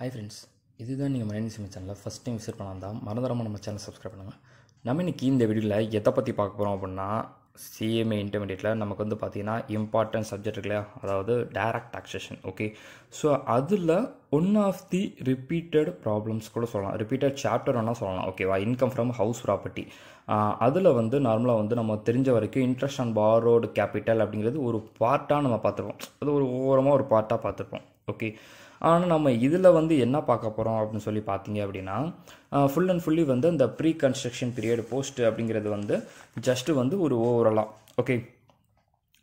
Hi friends, இதுதான் நீங்கள் mind sim சேனலில் ஃபஸ்ட் டைம் விசிட் பண்ணால் தான் மறந்துடாமல் நம்ம சேனல் சப்ஸ்கிரைப் பண்ணுங்கள். நம்ம இன்றைக்கி இந்த வீடியோவில் எதை பற்றி பார்க்க போகிறோம் அப்படின்னா சிஎம்ஏ இன்டர்மீடியட்டில் நமக்கு வந்து பார்த்திங்கன்னா இம்பார்ட்டன்ட் சப்ஜெக்ட் இருக்கு இல்லையா, அதாவது டைரக்ட் டாக்ஸேஷன். ஓகே, ஸோ அதில் one of the repeated problems கூட சொல்லலாம், ரிப்பீட்டட் சாப்டர் வேணால் சொல்லலாம். ஓகேவா, இன்கம் ஃப்ரம் ஹவுஸ் ப்ராப்பர்ட்டி. அதில் வந்து நார்மலாக வந்து நம்ம தெரிஞ்ச வரைக்கும் இன்ட்ரெஸ்ட் ஆன் பாரோடு கேபிட்டல் அப்படிங்கிறது ஒரு பார்ட்டாக நம்ம பார்த்துருப்போம், அது ஒரு ஓரமாக ஒரு பார்ட்டாக பார்த்துருப்போம். ஓகே, ஆனால் நம்ம இதில் வந்து என்ன பார்க்க போகிறோம் அப்படின்னு சொல்லி பார்த்தீங்க அப்படின்னா ஃபுல் அண்ட் ஃபுல்லி வந்து இந்த ப்ரீ கன்ஸ்ட்ரக்ஷன் பீரியட் போஸ்ட் அப்படிங்கிறது வந்து ஜஸ்ட்டு வந்து ஒரு ஓவராலாக, ஓகே,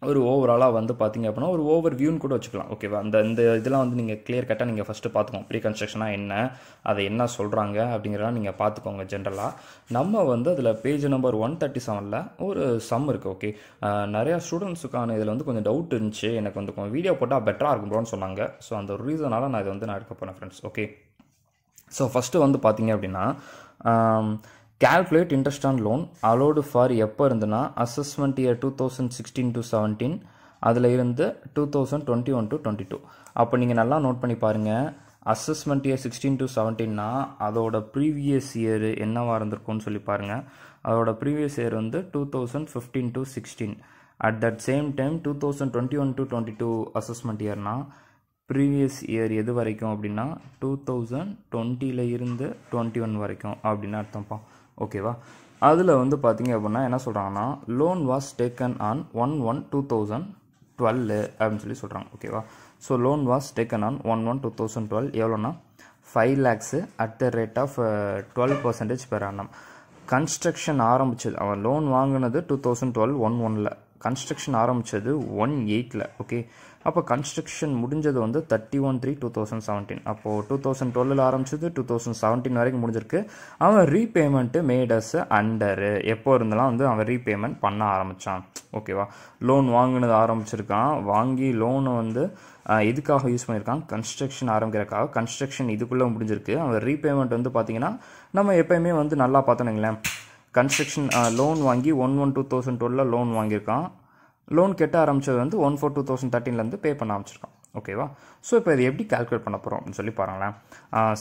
ஒரு ஓவராலாக வந்து பார்த்திங்க அப்படின்னா ஒரு ஓவர் வியூன்னு கூட வச்சுக்கலாம். ஓகேவா, இந்த இதெல்லாம் வந்து நீங்கள் கிளியர் கட்டாக நீங்கள் ஃபஸ்ட்டு பார்த்துக்கோங்க. ப்ரீ கன்ஸ்ட்ரக்ஷனாக என்ன, அதை என்ன சொல்கிறாங்க அப்படிங்கிறதெல்லாம் நீங்கள் பார்த்துக்கோங்க. ஜென்ரலாக நம்ம வந்து அதில் பேஜ் நம்பர் 137 ஒரு சம் இருக்குது. ஓகே, நிறையா ஸ்டூடெண்ட்ஸுக்கான இதில் வந்து கொஞ்சம் டவுட் இருந்துச்சு, எனக்கு வந்து கொஞ்சம் வீடியோ போட்டால் பெட்டராக இருக்கும் ப்ரோன்னு சொன்னாங்க. ஸோ அந்த ஒரு ரீசனால் நான் இதை வந்து நான் எடுக்க போகிறேன் ஃப்ரெண்ட்ஸ். ஓகே, ஸோ ஃபஸ்ட்டு வந்து பார்த்தீங்க அப்படின்னா calculate interest on loan allowed for எப்போ இருந்துன்னா assessment year 2016 to 17, அதில் இருந்து 2021 to 22. அப்போ நீங்கள் நல்லா நோட் பண்ணி பாருங்கள், assessment year 16 to 17னா அதோட ப்ரீவியஸ் இயர் என்னவாக இருந்திருக்கும்னு சொல்லி பாருங்கள். அதோட ப்ரீவியஸ் இயர் வந்து 2015 to 16. At that same time 2021 to 22 assessment இயர்னா ப்ரீவியஸ் இயர் எது வரைக்கும் அப்படின்னா 2020 இருந்து 21 வரைக்கும் அப்படின்னு அர்த்தம்ப்பா. ஓகேவா, அதில் வந்து பார்த்தீங்க அப்படின்னா என்ன சொல்கிறாங்கன்னா லோன் வாஸ் டேக்கன் ஆன் 1/1/2012 அப்படின்னு சொல்லி சொல்கிறாங்க. ஓகேவா, so loan was taken on 1/1/2012 எவ்வளோன்னா 5 lakhs at the rate of 12% per annum. Construction ஆரம்பிச்சது, அவன் லோன் வாங்கினது 2012 1/1ல், கன்ஸ்ட்ரக்ஷன் ஆரம்பித்தது 1/8ல். ஓகே, அப்போ கன்ஸ்ட்ரக்ஷன் முடிஞ்சது வந்து 31/3/2017. அப்போது 2012 ஆரம்பிச்சது 2017 வரைக்கும் முடிஞ்சிருக்கு. அவன் ரீபேமெண்ட்டு மேடஸ் அண்டரு எப்போ இருந்தாலும் வந்து அவன் ரீபேமெண்ட் பண்ண ஆரம்பித்தான். ஓகேவா, லோன் வாங்கினது ஆரம்பிச்சிருக்கான், வாங்கி லோனை வந்து எதுக்காக யூஸ் பண்ணியிருக்கான், கன்ஸ்ட்ரக்ஷன் ஆரம்பிக்கிறதுக்காக. கன்ஸ்ட்ரக்ஷன் இதுக்குள்ளே முடிஞ்சிருக்கு. அவன் ரீபேமெண்ட் வந்து பார்த்திங்கன்னா நம்ம எப்போயுமே வந்து நல்லா பார்த்தோன்னீங்களேன், கன்ஸ்ட்ரக்ஷன் லோன் வாங்கி 1/1/2012 லோன் வாங்கியிருக்கான், லோன் கெட்ட ஆரம்பித்தது வந்து 1/4/2013 பே பண்ண ஆரம்பிச்சிருக்கான். ஓகேவா, ஸோ இப்போ இது எப்படி கால்குலேட் பண்ண போகிறோம் அப்படின்னு சொல்லி பாருங்களேன்.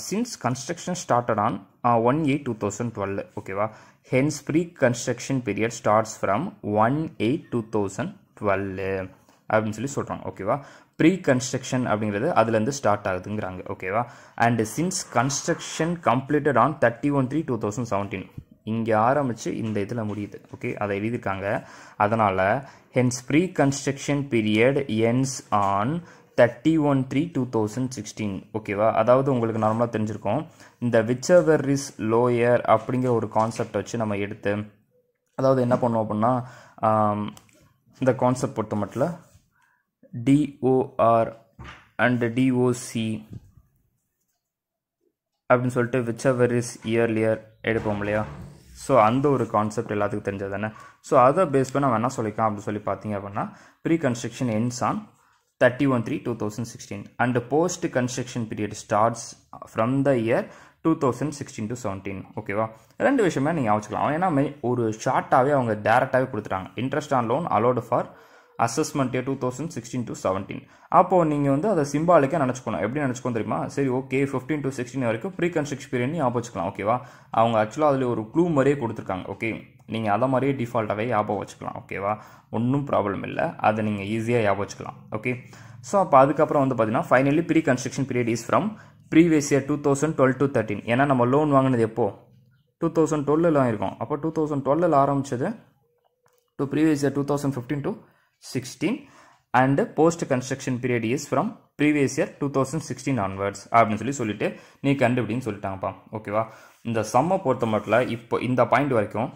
Since construction started on 1/8/2012. ஓகேவா, hence pre construction period starts from 1/8/2012 அப்படின்னு சொல்லி சொல்கிறாங்க. ஓகேவா, ப்ரீ கன்ஸ்ட்ரக்ஷன் அப்படிங்கிறது அதுலேருந்து ஸ்டார்ட் ஆகுதுங்கிறாங்க. ஓகேவா, and since construction completed on 31/3/2017 இங்கே ஆரம்பித்து இந்த இதில் முடியுது. ஓகே, அதை எழுதியிருக்காங்க. அதனால் hence pre construction period ends on 31/3/2016. ஓகேவா, அதாவது உங்களுக்கு நார்மலாக தெரிஞ்சிருக்கோம், இந்த விச்செவர் இஸ் லோயர் அப்படிங்கிற ஒரு கான்செப்ட் வச்சு நம்ம எடுத்து, அதாவது என்ன பண்ணுவோம் அப்படின்னா இந்த கான்செப்ட் பொறுத்த மட்டும் DOR அண்ட் DOC அப்படின்னு சொல்லிட்டு விச்செவர் இஸ் இயர்லியர் எடுப்போம் இல்லையா. ஸோ அந்த ஒரு கான்செப்ட் எல்லாத்துக்கும் தெரிஞ்சது தானே. ஸோ அதை பேஸ் பண்ணி நம்ம என்ன சொல்லிக்கலாம் அப்படின்னு சொல்லி பார்த்தீங்க அப்படின்னா pre construction ends on 31/3/2016 and post construction period starts from the year 2016 to 17. ஓகேவா, ரெண்டு விஷயமே நீங்கள் வச்சுக்கலாம். ஏன்னா ஒரு ஷார்ட்டாகவே அவங்க டேரெக்டாகவே கொடுத்துட்டாங்க, interest on loan allowed for assessment year 2016 to 17. அப்போது நீங்கள் வந்து அதை சிம்பாலிக்காக நினச்சிக்கணும். எப்படி நினச்சிக்கணும் தெரியுமா, சரி ஓகே 15 to 16 வரைக்கும் ப்ரீ கன்ஸ்ட்ரக்ஷன் பீரியட் ஞாபகம் வச்சுக்கலாம். ஓகேவா, அவங்க ஆக்சுவலாக அதில் ஒரு க்ளூ மாதிரியே கொடுத்துருக்காங்க. ஓகே, நீங்கள் அதை மாதிரியே டிஃபால்ட்டாகவே ஞாபகம் வச்சுக்கலாம். ஓகேவா, ஒன்றும் ப்ராப்ளம் இல்லை, அதை நீங்கள் ஈஸியாக ஞாபகம் வச்சுக்கலாம். ஓகே, ஸோ அப்போ அதுக்கப்புறம் வந்து பார்த்தீங்கன்னா finally pre construction period is from previous year 2012 to 13. ஏன்னா நம்ம லோன் வாங்கினது எப்போது 2012 இருக்கும். அப்போ 2012 ஆரம்பிச்சது to previous year 2015 to 16 and post construction period is from previous year 2016 onwards அப்படின்னு சொல்லிட்டு நீ கண்டுபிடின்னு சொல்லிட்டாங்கப்பா. ஓகேவா, இந்த சம்மை பொறுத்த மட்டும் இப்போ இந்த பாயிண்ட் வரைக்கும்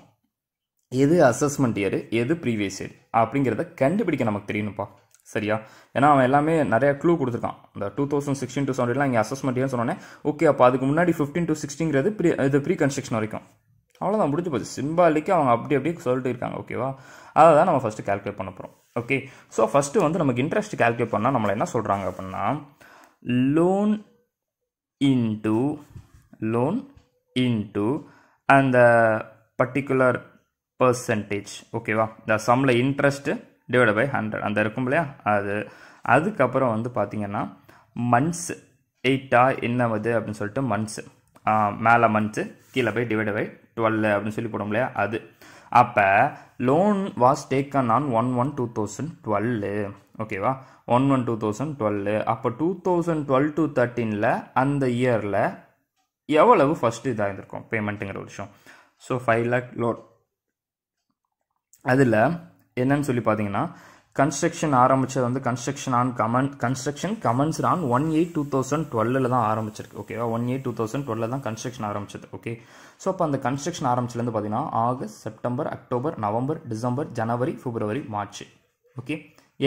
எது அசஸ்மெண்ட் இயர் எது ப்ரீவியஸ் இயர் அப்படிங்கிறத கண்டுபிடிக்க நமக்கு தெரியணும்ப்பா. சரியா, ஏன்னா அவன் எல்லாமே நிறைய க்ளூ கொடுத்துருக்கான். இந்த 2016 to 17 இங்கே அசஸ்மெண்ட் இயர்னு சொன்னோன்னே ஓகே, அப்போ அதுக்கு முன்னாடி 15 to 16ங்கிறது இது ப்ரீ கன்ஸ்ட்ரக்ஷன் வரைக்கும். அவ்வளோதான், முடிஞ்சு போச்சு. சிம்பாலிக்கு அவங்க அப்படியே சொல்லிட்டு இருக்காங்க. ஓகேவா, அதை தான் நம்ம ஃபஸ்ட்டு கால்குலேட் பண்ண போகிறோம். ஓகே, ஸோ ஃபஸ்ட்டு வந்து நமக்கு இன்ட்ரெஸ்ட் கால்குலேட் பண்ணால் நம்மளை என்ன சொல்கிறாங்க அப்படின்னா லோன் இன்டு அந்த பர்டிகுலர் பர்சன்டேஜ். ஓகேவா, இந்த சம்மில் இன்ட்ரெஸ்ட்டு டிவைட் பை 100 அந்த இருக்கும் இல்லையா, அதுக்கப்புறம் வந்து பார்த்திங்கன்னா மந்த்ஸ் 8 என்ன வருது அப்படின்னு சொல்லிட்டு மந்த்ஸு, மேலே மந்த்ஸு கீழே போய் டிவைட் பை 12 அப்படின்னு சொல்லி போடும் இல்லையா அது. அப்போ லோன் வாஸ் டேக்கன் ஆன் 1/1/2012. ஓகேவா, 1/1/2012. அப்போ 2012 to 13 அந்த இயரில் எவ்வளவு ஃபஸ்ட்டு இதாக இருந்திருக்கும் பேமெண்ட்டுங்கிற ஒரு விஷயம். So 5 lakh loan. அதில் என்னன்னு சொல்லி பார்த்தீங்கன்னா கன்ஸ்ட்ரக்ஷன் ஆரம்பித்தது வந்து கன்ஸ்ட்ரக்ஷன் கமன்ஸ்ட் ஆன் 1/8/2012 தான் ஆரம்பிச்சிருக்கு. ஓகேவா, 1/8/2012 தான் கன்ஸ்ட்ரக்ஷன் ஆரம்பிச்சது. ஓகே, ஸோ அப்போ அந்த கன்ஸ்ட்ரக்ஷன் ஆரம்பிச்சிலேருந்து பார்த்தீங்கன்னா August, September, October, November, December, ஜனவரி, பிப்ரவரி, மார்ச். ஓகே,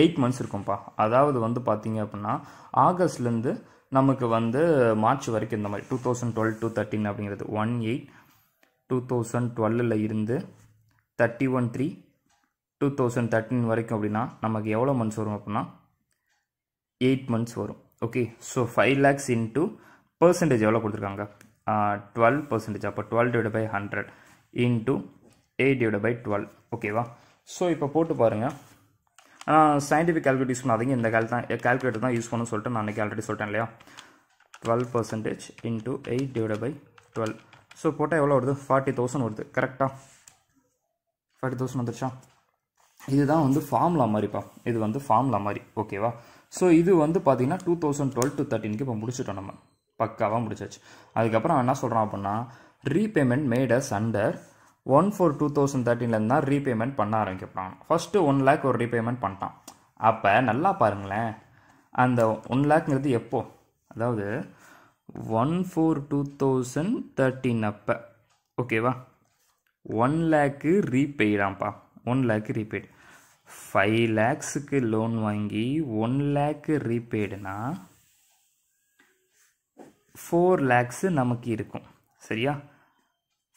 8 months இருக்கும்ப்பா. அதாவது வந்து பார்த்தீங்க அப்படின்னா ஆகஸ்ட்லேருந்து நமக்கு வந்து மார்ச் வரைக்கும் இந்த மாதிரி 2012 to 13 அப்படிங்கிறது 1/8/2012 இருந்து 31/3/2013 வரைக்கும் அப்படின்னா நமக்கு எவ்வளோ மந்த்ஸ் வரும் அப்படின்னா 8 months வரும். Okay, so 5 lakhs into percentage எவ்வளோ கொடுத்துருக்காங்க 12%. அப்போ 12/100 இன்ட்டு 8/12. ஓகேவா, ஸோ இப்போ போட்டு பாருங்கள். சயின்டிஃபிக் கால்குலேட் யூஸ் பண்ணாதீங்க, இந்த கால்குலேட்டர் தான் யூஸ் பண்ணணும்னு சொல்லிட்டு நான் அன்றைக்கி ஆல்ரெடி சொல்லிட்டேன் இல்லையா. 12% இன்ட்டு 8/12. ஸோ போட்டால் எவ்வளோ வருது 40,000 வருது. கரெக்டாக 40,000 வந்துருச்சா. இதுதான் வந்து ஃபார்முலா மாதிரிப்பா, இது வந்து ஃபார்முலா மாதிரி. ஓகேவா, ஸோ இது வந்து பார்த்தீங்கன்னா 2012 to 13 இப்போ முடிச்சிட்டோம், நம்ம பக்காவாக முடிச்சாச்சு. அதுக்கப்புறம் என்ன சொல்கிறோம் அப்படின்னா ரீபேமெண்ட் மேடஸ் அண்டர் 1/4/2013 தான் ரீபேமெண்ட் பண்ண ஆரம்பிக்கப்படான். ஃபஸ்ட்டு 1 lakh ஒரு ரீபேமெண்ட் பண்ணிட்டான். அப்போ நல்லா பாருங்களேன், அந்த 1 lakhங்கிறது எப்போ, அதாவது 1/4/2013 அப்போ. ஓகேவா, 1 lakh ரீபெய்டாம்ப்பா, 1 lakh ரீபெய்டு. 5 lakhsக்கு லோன் வாங்கி 1 lakh ரீபெய்டுனா 4 lakhs நமக்கு இருக்கும். சரியா,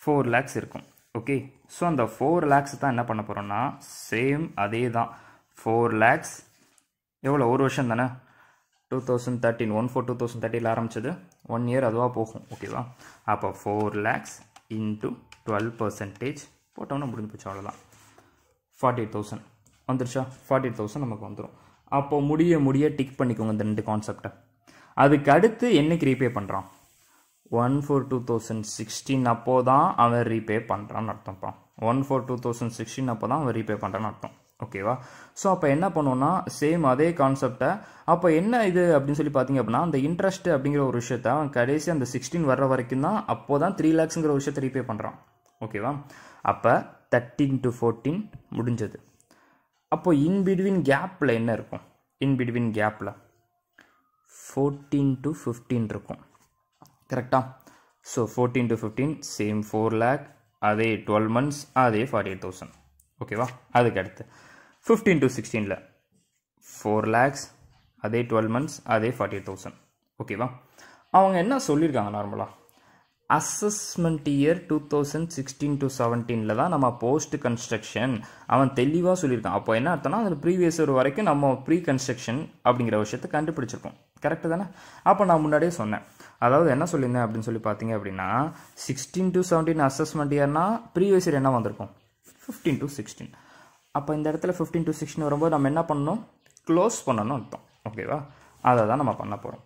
4 lakhs இருக்கும். ஓகே, ஸோ அந்த 4 lakhs தான் என்ன பண்ண போகிறோம்னா சேம் அதே தான். 4 lakhs எவ்வளோ, ஒரு வருஷம் தானே, 2013 1/4/2013 ஆரம்பிச்சது, 1 year அதுவாக போகும். ஓகேவா, அப்போ 4 lakhs இன்ட்டு 12% போட்டோம்னா முடிஞ்சு போச்சு, அவ்வளோதான். 48,000 வந்துருச்சா. 48,000 நமக்கு வந்துடும். அப்போ முடிய டிக் பண்ணிக்கோங்க இந்த 2 கான்செப்டை. அதுக்கு அடுத்து என்னைக்கு ரீபே பண்ணுறான் 1/4/2016 அப்போ தான் அவன் ரீபே பண்ணுறான்னு அர்த்தம்ப்பா. 1/4/2016 அப்போ தான் அவன் ரீபே பண்ணுறான்னு அர்த்தம். ஓகேவா, ஸோ அப்போ என்ன பண்ணுவோன்னா சேம் அதே கான்செப்டை. அப்போ என்ன இது அப்படின்னு சொல்லி பார்த்தீங்க அப்படின்னா அந்த இன்ட்ரெஸ்ட் அப்படிங்கிற ஒரு விஷயத்த அவன் கடைசி அந்த 16 வர்ற வரைக்கும் தான், அப்போ தான் 3 lakhsங்கிற ஒரு விஷயத்தை ரீபே பண்ணுறான். ஓகேவா, அப்போ 13 to 14 முடிஞ்சது. அப்போ இன்பிட்வீன் கேப்பில் என்ன இருக்கும், இன்பிட்வீன் கேப்பில் 14 to 15 இருக்கும். கரெக்டாக, ஸோ 14 to 15 சேம் 4 lakh, அதே 12 months, அதே 48,000. ஓகேவா, அதுக்கு அடுத்து 15 to 16 4 lakhs, அதே 12 months, அதே 48,000. ஓகேவா, அவங்க என்ன சொல்லியிருக்காங்க நார்மலாக அசஸ்மெண்ட் இயர் 2016 to 17 தான் நம்ம போஸ்ட் கன்ஸ்ட்ரக்ஷன் அவன் தெளிவாக சொல்லியிருக்கான். அப்போ என்ன அர்த்தம்னா அதில் ப்ரீவியஸ் இயர் வரைக்கும் நம்ம ப்ரீ கன்ஸ்ட்ரக்ஷன் அப்படிங்கிற விஷயத்தை கண்டுபிடிச்சிருப்போம். கரெக்டு தானே. அப்போ நான் முன்னாடியே சொன்னேன், அதாவது என்ன சொல்லியிருந்தேன் அப்படின்னு சொல்லி பார்த்தீங்க அப்படின்னா 16 to 17 அசஸ்மெண்ட் இயர்னா ப்ரீவியஸ் இயர் என்ன வந்திருக்கும் 15 to 16. அப்போ இந்த இடத்துல 15 to 16 வரும்போது நம்ம என்ன பண்ணணும், க்ளோஸ் பண்ணணும் அர்த்தம். ஓகேவா, அதை தான் நம்ம பண்ண போகிறோம்.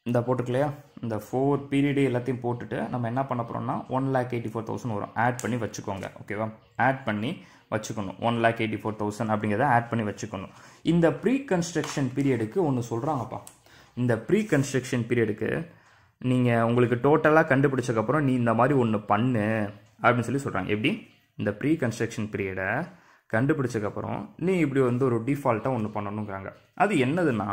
இந்த போட்டுக்கலையா, இந்த 4 பீரியடு எல்லாத்தையும் போட்டுட்டு நம்ம என்ன பண்ண போகிறோம்னா 1,84,000 வரும். ஆட் பண்ணி வச்சுக்கோங்க. ஓகேவா, ஆட் பண்ணி வச்சுக்கணும். 1,84,000 அப்படிங்கிறத ஆட் பண்ணி வச்சுக்கணும். இந்த ப்ரீ கன்ஸ்ட்ரக்ஷன் பீரியடுக்கு ஒன்று சொல்கிறாங்கப்பா. இந்த ப்ரீ கன்ஸ்ட்ரக்ஷன் பீரியடுக்கு நீங்கள் உங்களுக்கு டோட்டலாக கண்டுபிடிச்சக்கப்புறம் நீ இந்த மாதிரி ஒன்று பண்ணு அப்படின்னு சொல்லி சொல்கிறாங்க. எப்படி, இந்த ப்ரீ கன்ஸ்ட்ரக்ஷன் பீரியடை கண்டுபிடிச்சக்கப்புறம் நீ இப்படி வந்து ஒரு டிஃபால்ட்டாக ஒன்று பண்ணணுங்கிறாங்க. அது என்னதுன்னா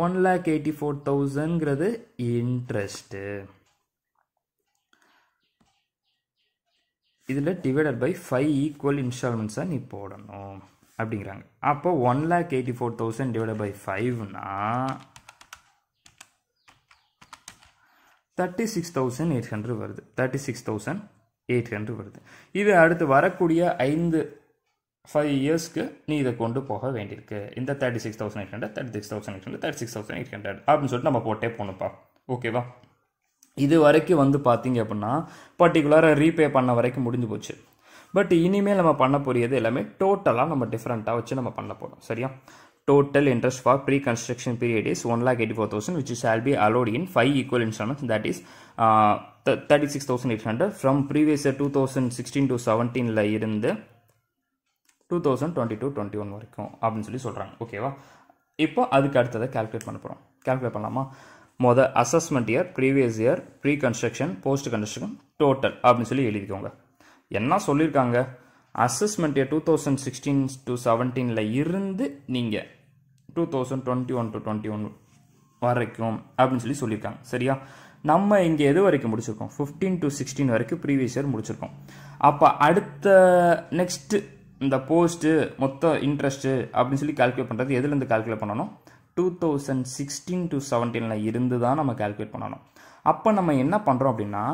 1,84,000ங்கிறது இன்ட்ரெஸ்ட்டு, இதில் டிவைடட் பை 5 ஈக்குவல் இன்ஸ்டால்மெண்ட்ஸை நீ போடணும் அப்படிங்கிறாங்க. அப்போ 1,84,000 டிவைடட் பை 5னா 36,800 வருது. 36,800 வருது. இது அடுத்து வரக்கூடிய 5 இயர்ஸ்க்கு நீ இதை கொண்டு போக வேண்டியிருக்கு. இந்த 36,800 36,800 36,800 அப்படின்னு சொல்லிட்டு நம்ம போட்டே போகணும்ப்பா. ஓகேவா, இது வரைக்கும் வந்து பார்த்தீங்க அப்படின்னா பர்டிகுலராக ரீபே பண்ண வரைக்கும் முடிஞ்சு போச்சு. பட் இனிமேல் நம்ம பண்ண போகிறது எல்லாமே டோட்டலாக நம்ம டிஃப்ரெண்ட்டாக வச்சு நம்ம பண்ண போகிறோம். சரியா, total interest for pre-construction period is 1,84,000 which shall be allowed in 5 equal installments, that is 36,800 from previous year 2016 to 17 ல இருந்து 2022-21 வரைக்கும் அப்படின்னு சொல்லி சொல்றாங்க. ஓகேவா? இப்போ அதுக்கு அடுத்ததை கால்குலேட் பண்ண போறோம். கால்குலேட் பண்ணலாமா? மொத assessment year, previous year, pre construction, post construction, total அப்படின்னு சொல்லி எழுதிக்கோங்க. என்ன சொல்லியிருக்காங்க? அசஸ்மெண்ட் இயர் 2016 to 17ல இருந்து நீங்கள் 2021 to 21 வரைக்கும் அப்படின்னு சொல்லி சொல்லியிருக்காங்க. சரியா? நம்ம இங்கே எது வரைக்கும் முடிச்சிருக்கோம்? 15 to 16 வரைக்கும் ப்ரீவியஸ் இயர் முடிச்சிருக்கோம். அப்போ அடுத்த நெக்ஸ்ட் இந்த போஸ்ட்டு மொத்த இன்ட்ரெஸ்ட்டு அப்படின்னு சொல்லி கால்குலேட் பண்ணுறது எதுலேருந்து கால்குலேட் பண்ணணும்? 2016 to 17ல இருந்து தான் நம்ம கால்குலேட் பண்ணணும். அப்போ நம்ம என்ன பண்ணுறோம் அப்படின்னா,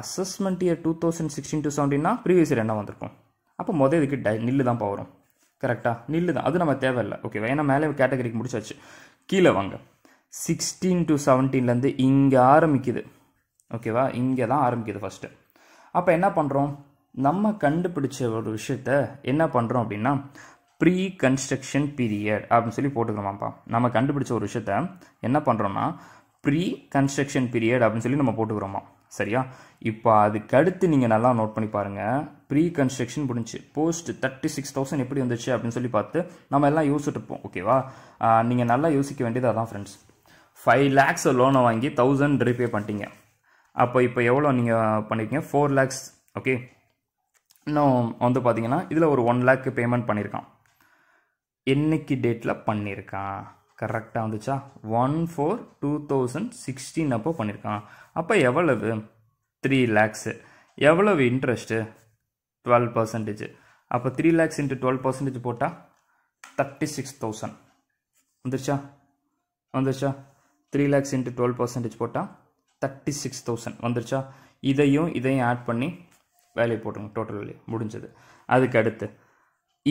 அசஸ்மெண்ட் இயர் 2016 to 17னா ப்ரீவியஸ் இயர் என்ன வந்திருக்கும்? அப்போ மொதல் இதுக்கு நில்லு தான் வரும். கரெக்டாக? நில்லு தான், அது நம்ம தேவையில்லை. ஓகேவா? ஏன்னா மேலே கேட்டகரிக்கு முடிச்சாச்சு. கீழே வாங்க. 16 to 17லேருந்து இங்கே ஆரம்பிக்குது. ஓகேவா? இங்கே தான் ஆரம்பிக்குது ஃபஸ்ட்டு. அப்போ என்ன பண்ணுறோம்? நம்ம கண்டுபிடிச்ச ஒரு விஷயத்த என்ன பண்ணுறோம் அப்படின்னா, ப்ரீ கன்ஸ்ட்ரக்ஷன் பீரியட் அப்படின்னு சொல்லி போட்டுக்கிறோமாப்பா. நம்ம கண்டுபிடிச்ச ஒரு விஷயத்த என்ன பண்ணுறோம்னா, ப்ரீ கன்ஸ்ட்ரக்ஷன் பீரியட் அப்படின்னு சொல்லி நம்ம போட்டுக்கிறோமா. சரியா? இப்போ அதுக்கு அடுத்து நீங்கள் நல்லா நோட் பண்ணி பாருங்கள். ப்ரீ கன்ஸ்ட்ரக்ஷன் முடிஞ்சு போஸ்ட் 36,000 எப்படி வந்துச்சு அப்படின்னு சொல்லி பார்த்து நம்ம எல்லாம் யோசிச்சுட்டு இருப்போம். ஓகேவா? நீங்கள் நல்லா யோசிக்க வேண்டியது அதான் ஃப்ரெண்ட்ஸ். 5 lakhs லோனை வாங்கி 1000 ரீபே பண்ணிட்டீங்க. அப்போ இப்போ எவ்வளோ நீங்கள் பண்ணியிருக்கீங்க? 4 lakhs. ஓகே, இன்னும் வந்து பார்த்தீங்கன்னா இதில் ஒரு 1 lakh பேமெண்ட் பண்ணியிருக்கான். என்னைக்கு டேட்டில் பண்ணியிருக்கான்? கரெக்டாக வந்துச்சா? 1/4/2016 அப்போ பண்ணியிருக்கான். அப்போ எவ்வளவு? 3 lakhs. எவ்வளவு இன்ட்ரெஸ்ட்டு? 12%. அப்போ 3 lakhs into 12% போட்டால் 36,000 வந்துருச்சா? 3 lakhs into 12% போட்டால் 36,000 வந்துருச்சா? இதையும் ஆட் பண்ணி வேலையை போட்டுருங்க. டோட்டல் வேல்யூ முடிஞ்சது. அதுக்கு அடுத்து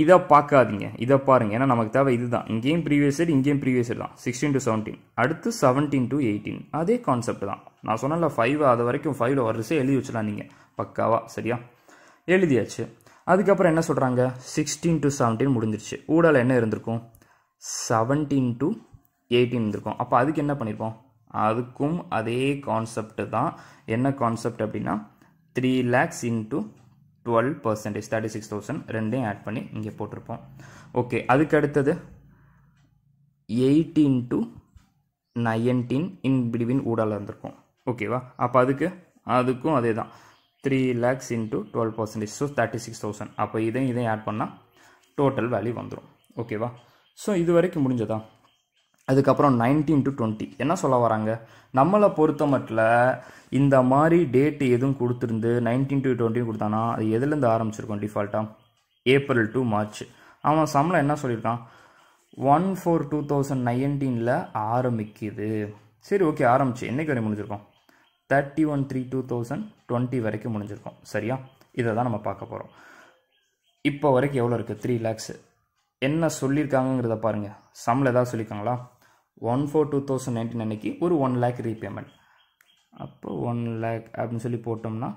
இதை பார்க்காதீங்க, இதை பாருங்கள். ஏன்னா நமக்கு தேவை இதுதான். இங்கேயும் ப்ரீவியஸ் இயர், இங்கேயும் ப்ரீவியஸ் இயர் தான். 16 to 17, அடுத்து 17 to 18 அதே கான்செப்ட் தான். நான் சொன்னல 5 அது வரைக்கும் 5ல் வரிசை எழுதி வச்சலாம் நீங்கள் பக்காவா. சரியா? எழுதியாச்சு. அதுக்கப்புறம் என்ன சொல்கிறாங்க? 16 to 17 முடிஞ்சிருச்சு. ஊடால என்ன இருந்திருக்கும்? 17 to 18 இருந்திருக்கும். அப்போ அதுக்கு என்ன பண்ணியிருப்போம்? அதுக்கும் அதே கான்செப்ட் தான். என்ன கான்செப்ட் அப்படின்னா, 3 lakhs into 12%, 36,000 ரெண்டையும் ஆட் பண்ணி இங்கே போட்டிருப்போம். ஓகே, அதுக்கு அடுத்தது 18 to 19 இன் பிட்வீன் ஊடால இருந்திருக்கும். ஓகேவா? அப்போ அதுக்கும் அதே தான். 3 lakhs into 12%, ஸோ 36,000. அப்போ இதையும் ஆட் பண்ணால் டோட்டல் வேல்யூ வந்துடும். ஓகேவா? ஸோ இது வரைக்கும் முடிஞ்சதா? அதுக்கப்புறம் 19 to 20 என்ன சொல்ல வராங்க? நம்மளை பொறுத்த மட்டும் இந்த மாதிரி டேட்டு எதுவும் கொடுத்துருந்து 19 to 20 கொடுத்தானா அது எதுலேருந்து ஆரம்பிச்சிருக்கோம்? டிஃபால்ட்டாக ஏப்ரல் to மார்ச். அவன் சம்பளம் என்ன சொல்லியிருக்கான்? 1/4/2019 ஆரம்பிக்குது. சரி, ஓகே, ஆரம்பிச்சு என்னைக்கு வரை முடிஞ்சிருக்கோம்? 31/3/2020 வரைக்கும் முடிஞ்சிருக்கோம். சரியா? இதை தான் நம்ம பார்க்க போகிறோம். இப்போ வரைக்கும் எவ்வளோ இருக்குது? 3 lakhs. என்ன சொல்லியிருக்காங்கிறத பாருங்கள். சம்பளம் ஏதாவது சொல்லியிருக்காங்களா? 1/4/2019 அன்னைக்கு ஒரு 1 lakh ரீபேமெண்ட். அப்போ 1 lakh அப்படின்னு சொல்லி போட்டோம்னா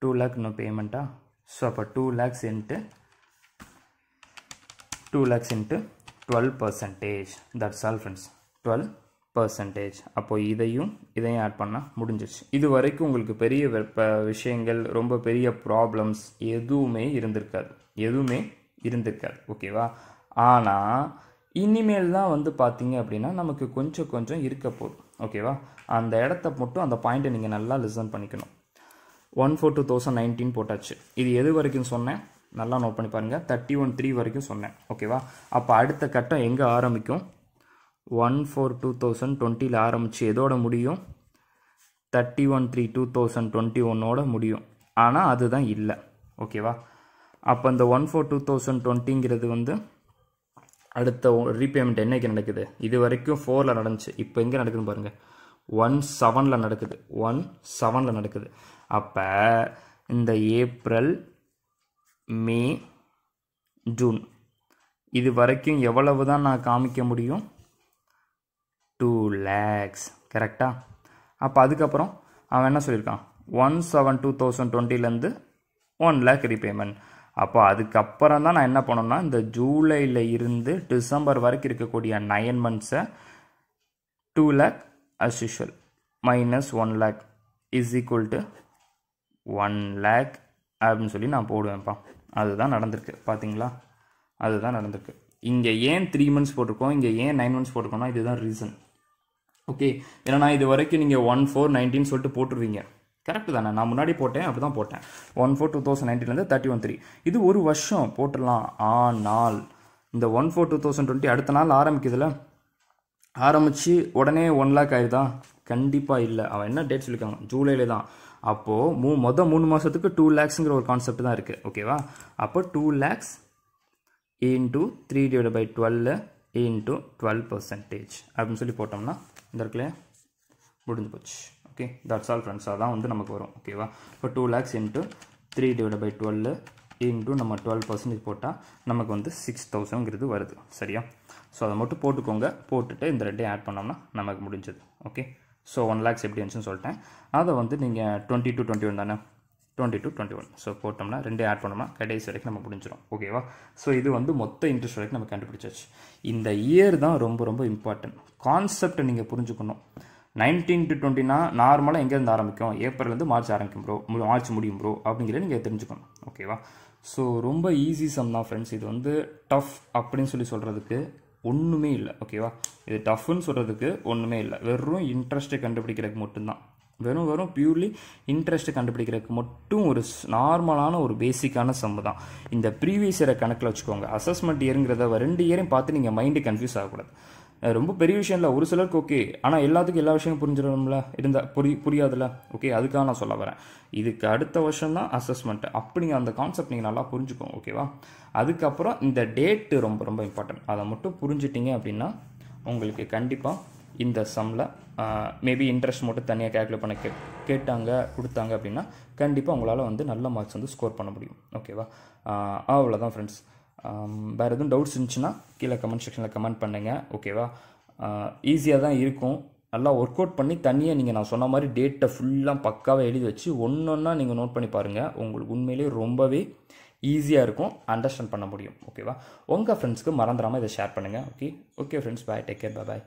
2 lakh இன்னும் பேமெண்ட்டா? ஸோ அப்போ 2 lakhs into 12%. That's all friends. 12%. அப்போ இதையும் ஆட் பண்ணால் முடிஞ்சிச்சு. இது வரைக்கும் உங்களுக்கு பெரிய விஷயங்கள், ரொம்ப பெரிய ப்ராப்ளம்ஸ் எதுவுமே இருந்திருக்காது. ஓகேவா? ஆனால் இனிமேல் தான் வந்து பார்த்தீங்க அப்படின்னா நமக்கு கொஞ்சம் இருக்க போகுது. ஓகேவா? அந்த இடத்த மட்டும், அந்த பாயிண்ட்டை நீங்கள் நல்லா லிசன் பண்ணிக்கணும். 1/4/2019 போட்டாச்சு. இது எது வரைக்கும் சொன்னேன்? நல்லா நோட் பண்ணி பாருங்கள். 31/3 வரைக்கும் சொன்னேன். ஓகேவா? அப்போ அடுத்த கட்டம் எங்கே ஆரம்பிக்கும்? 1/4/2020 ஆரம்பித்து எதோட முடியும்? 31/3/2021 முடியும். ஆனால் அதுதான் இல்லை. ஓகேவா? அப்போ இந்த 1/4/2020 வந்து அடுத்த ரீபேமெண்ட் என்னைக்கு நடக்குது? இது வரைக்கும் 4ல் நடந்துச்சு. இப்போ எங்கே நடக்குதுன்னு பாருங்கள். 17ல் நடக்குது. அப்போ இந்த ஏப்ரல், மே, ஜூன் இது வரைக்கும் எவ்வளவு தான் நான் காமிக்க முடியும்? 2 lakhs. கரெக்டா? அப்போ அதுக்கப்புறம் அவன் என்ன சொல்லியிருக்கான்? 1/7/2020 1 lakh ரீபேமெண்ட். அப்போ அதுக்கப்புறம் தான் நான் என்ன பண்ணணும்னா இந்த ஜூலையில் இருந்து டிசம்பர் வரைக்கும் இருக்கக்கூடிய 9 மந்த்ஸை 2 lakh as usual minus 1 lakh is equal to 1 lakh அப்படின்னு சொல்லி நான் போடுவேன்ப்பா. அதுதான் நடந்திருக்கு பார்த்தீங்களா, அதுதான் நடந்திருக்கு. இங்கே ஏன் 3 months போட்டிருக்கோம், இங்கே ஏன் 9 months போட்டிருக்கோம்னா இதுதான் ரீசன். ஓகே, ஏன்னா இது வரைக்கும் நீங்கள் 1/4/19 சொல்லிட்டு போட்டுருவீங்க. கரெக்டு தானே, நான் முன்னாடி போட்டேன் அப்படி தான் போட்டேன். 1/4/2019 31/3 இது ஒரு வருஷம் போட்டுடலாம். ஆனால் இந்த 1/4/2020 அடுத்த நாள் ஆரம்பிக்குதுல, ஆரம்பித்து உடனே 1 lakh ஆயிடுதா? கண்டிப்பாக இல்லை. அவன் என்ன டேட் சொல்லியிருக்காங்க, ஜூலையில் தான். அப்போது மொதல் 3 மாதத்துக்கு 2 lakhsங்கிற ஒரு கான்செப்ட் தான் இருக்குது. ஓகேவா, அப்போ 2 lakhs into 3/12 into 12% அப்படின்னு சொல்லி போட்டோம்னா இந்த இடத்துல முடிஞ்சு போச்சு. Okay, that's all friends. அதான் வந்து நமக்கு வரும். ஓகேவா, இப்போ 2 lakhs into 3/12 into நம்ம 12% போட்டால் நமக்கு வந்து 6,000ங்கிறது வருது. சரியா, ஸோ அதை மட்டும் போட்டுக்கோங்க. போட்டுட்டு இந்த ரெண்டையும் ஆட் பண்ணோம்னா நமக்கு முடிஞ்சது. ஓகே, ஸோ 1 lakhs எப்படி இருந்துச்சுன்னு சொல்லிட்டேன். அதை வந்து நீங்கள் 20 to 21 தானே, 20 to 21 ஸோ போட்டோம்னா ரெண்டே ஆட் பண்ணோம்னா கடைசி வரைக்கும் நம்ம முடிஞ்சிடும். ஓகேவா, ஸோ இது வந்து மொத்த இன்ட்ரெஸ்ட் வரைக்கும் நம்ம கண்டுபிடிச்சாச்சு. இந்த இயர் தான் ரொம்ப ரொம்ப இம்பார்ட்டன்ட். கான்செப்டை நீங்கள் புரிஞ்சுக்கணும். 19 to 20னா நார்மலாக எங்கேருந்து ஆரம்பிக்கும், ஏப்ரல்லேருந்து மார்ச் ஆரம்பிக்கும் ப்ரோ, மார்ச் முடியும் ப்ரோ அப்படிங்கிறத நீங்கள் தெரிஞ்சுக்கணும். ஓகேவா, ஸோ ரொம்ப ஈஸி சம் தான் ஃப்ரெண்ட்ஸ். இது வந்து டஃப் அப்படின்னு சொல்லி சொல்கிறதுக்கு ஒன்றுமே இல்லை. ஓகேவா, இது டஃப்னு சொல்கிறதுக்கு ஒன்றுமே இல்லை. வெறும் இன்ட்ரெஸ்ட்டை கண்டுபிடிக்கிறதுக்கு மட்டும்தான். வெறும் பியூர்லி இன்ட்ரெஸ்ட்டு கண்டுபிடிக்கிறதுக்கு மட்டும் ஒரு நார்மலான ஒரு பேசிக்கான சம்மு தான். இந்த ப்ரீவியஸ் இயரை கணக்கில் வச்சுக்கோங்க. அசஸ்மெண்ட் இயருங்கிறத 2 இயரையும் பார்த்து நீங்கள் மைண்டு கன்ஃபியூஸ் ஆகக்கூடாது. ரொம்ப பெரிய விஷயம் இல்லை, ஒரு சிலருக்கு ஓகே. ஆனால் எல்லாத்துக்கும் எல்லா விஷயமும் புரிஞ்சிடணும்ல, இருந்தால் புரியாதுல்ல. ஓகே, அதுக்காக நான் சொல்ல வரேன். இதுக்கு அடுத்த வருஷம் தான் அசஸ்மெண்ட். அப்படிங்க அந்த கான்செப்ட் நீங்கள் நல்லா புரிஞ்சுக்கோங்க. ஓகேவா, அதுக்கப்புறம் இந்த டேட்டு ரொம்ப ரொம்ப இம்பார்ட்டன்ட். அதை மட்டும் புரிஞ்சிட்டிங்க அப்படின்னா உங்களுக்கு கண்டிப்பாக இந்த சம்மில் மேபி இன்ட்ரெஸ்ட் மட்டும் தனியாக கேல்குலேட் பண்ண கேட்டாங்க கொடுத்தாங்க அப்படின்னா கண்டிப்பாக உங்களால் வந்து நல்ல மார்க்ஸ் வந்து ஸ்கோர் பண்ண முடியும். ஓகேவா, அவ்வளோதான் ஃப்ரெண்ட்ஸ். வேறு எதுவும் டவுட்ஸ் இருந்துச்சுன்னா கீழே கமெண்ட் செக்ஷனில் கமெண்ட் பண்ணுங்கள். ஓகேவா, ஈஸியாக தான் இருக்கும். நல்லா ஒர்க் அவுட் பண்ணி தனியாக நீங்கள் நான் சொன்ன மாதிரி டேட்டை ஃபுல்லாக பக்காவாக எழுதி வச்சு ஒன்றா நீங்கள் நோட் பண்ணி பாருங்கள். உங்களுக்கு உண்மையிலேயே ரொம்பவே ஈஸியாக இருக்கும், அண்டர்ஸ்டாண்ட் பண்ண முடியும். ஓகேவா, உங்கள் ஃப்ரெண்ட்ஸ்க்கு மறந்துடாமல் இதை ஷேர் பண்ணுங்கள். ஓகே ஃப்ரெண்ட்ஸ், பாய், டேக் கேர், பாய்.